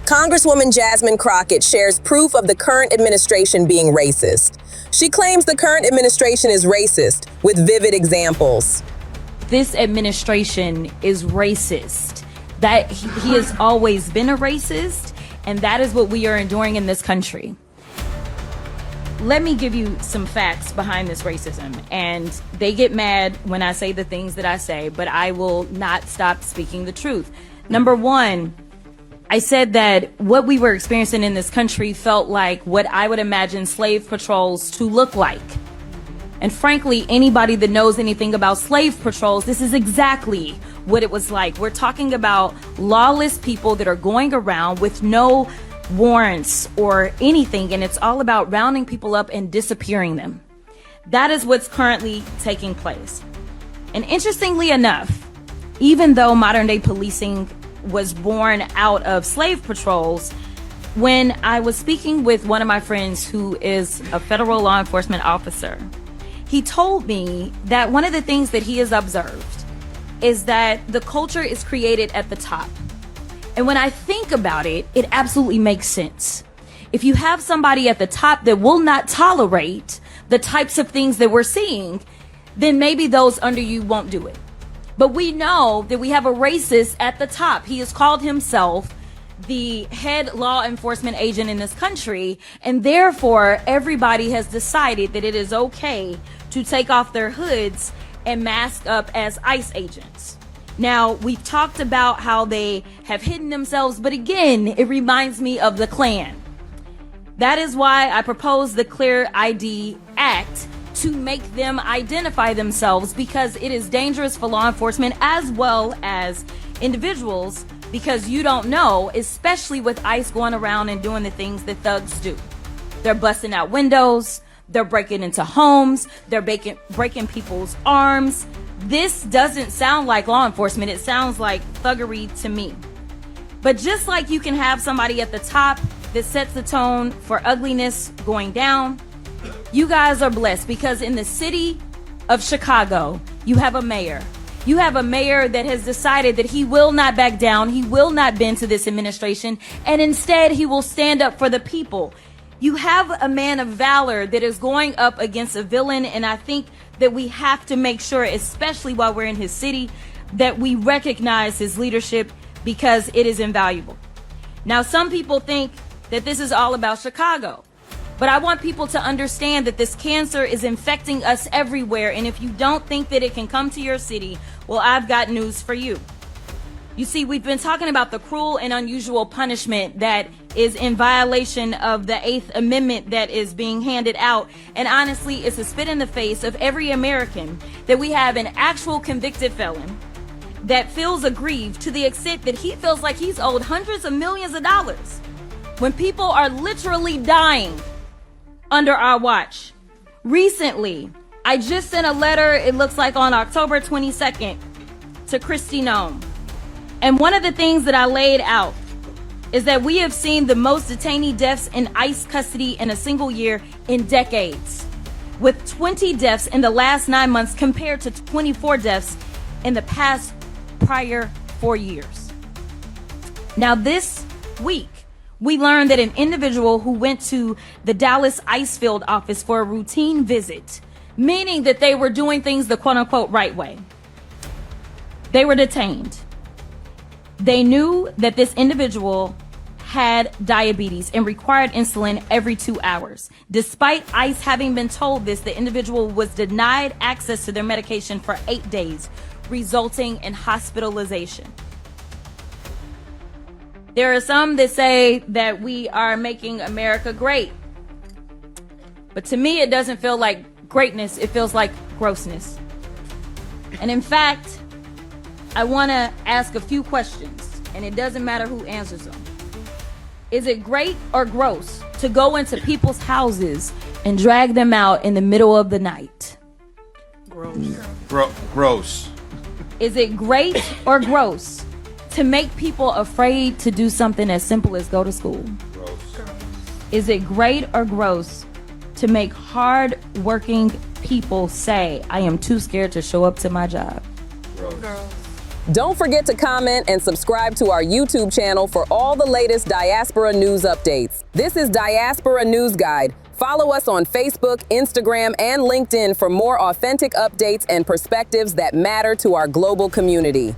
Congresswoman Jasmine Crockett shares proof of the current administration being racist. She claims the current administration is racist, with vivid examples. This administration is racist. That he has always been a racist, and that is what we are enduring in this country. Let me give you some facts behind this racism, and they get mad when I say the things that I say, but I will not stop speaking the truth. Number one, I said that what we were experiencing in this country felt like what I would imagine slave patrols to look like. And frankly, anybody that knows anything about slave patrols, this is exactly what it was like. We're talking about lawless people that are going around with no warrants or anything, and it's all about rounding people up and disappearing them. That is what's currently taking place. And interestingly enough, even though modern day policing was born out of slave patrols, when I was speaking with one of my friends who is a federal law enforcement officer, he told me that one of the things that he has observed is that the culture is created at the top. And when I think about it, it absolutely makes sense. If you have somebody at the top that will not tolerate the types of things that we're seeing, then maybe those under you won't do it. But we know that we have a racist at the top. He has called himself the head law enforcement agent in this country, and therefore everybody has decided that it is okay to take off their hoods and mask up as ICE agents. Now, we've talked about how they have hidden themselves, but again, it reminds me of the Klan. That is why I proposed the Clear ID Act, to make them identify themselves, because it is dangerous for law enforcement as well as individuals, because you don't know, especially with ICE going around and doing the things that thugs do. They're busting out windows, they're breaking into homes, they're breaking people's arms. This doesn't sound like law enforcement, it sounds like thuggery to me. But just like you can have somebody at the top that sets the tone for ugliness going down, you guys are blessed, because in the city of Chicago, you have a mayor. You have a mayor that has decided that he will not back down, he will not bend to this administration, and instead he will stand up for the people. You have a man of valor that is going up against a villain, and I think that we have to make sure, especially while we're in his city, that we recognize his leadership, because it is invaluable. Now, some people think that this is all about Chicago, but I want people to understand that this cancer is infecting us everywhere, and if you don't think that it can come to your city, well, I've got news for you. You see, we've been talking about the cruel and unusual punishment that is in violation of the 8th Amendment that is being handed out. And honestly, it's a spit in the face of every American that we have an actual convicted felon that feels aggrieved to the extent that he feels like he's owed hundreds of millions of dollars when people are literally dying under our watch. Recently, I just sent a letter, it looks like on October 22nd, to Kristi Noem. And one of the things that I laid out is that we have seen the most detainee deaths in ICE custody in a single year in decades, with 20 deaths in the last 9 months compared to 24 deaths in the past prior 4 years. Now, this week, we learned that an individual who went to the Dallas ICE field office for a routine visit, meaning that they were doing things the quote-unquote right way, they were detained. They knew that this individual had diabetes and required insulin every 2 hours. Despite ICE having been told this, the individual was denied access to their medication for 8 days, resulting in hospitalization. There are some that say that we are making America great. But to me, it doesn't feel like greatness, it feels like grossness. And in fact, I want to ask a few questions, and it doesn't matter who answers them. Is it great or gross to go into people's houses and drag them out in the middle of the night? Gross. Gross. Is it great or gross to make people afraid to do something as simple as go to school? Gross. Is it great or gross to make hard-working people say, I am too scared to show up to my job? Gross. Don't forget to comment and subscribe to our YouTube channel for all the latest diaspora news updates. This is Diaspora News Guide. Follow us on Facebook, Instagram, and LinkedIn for more authentic updates and perspectives that matter to our global community.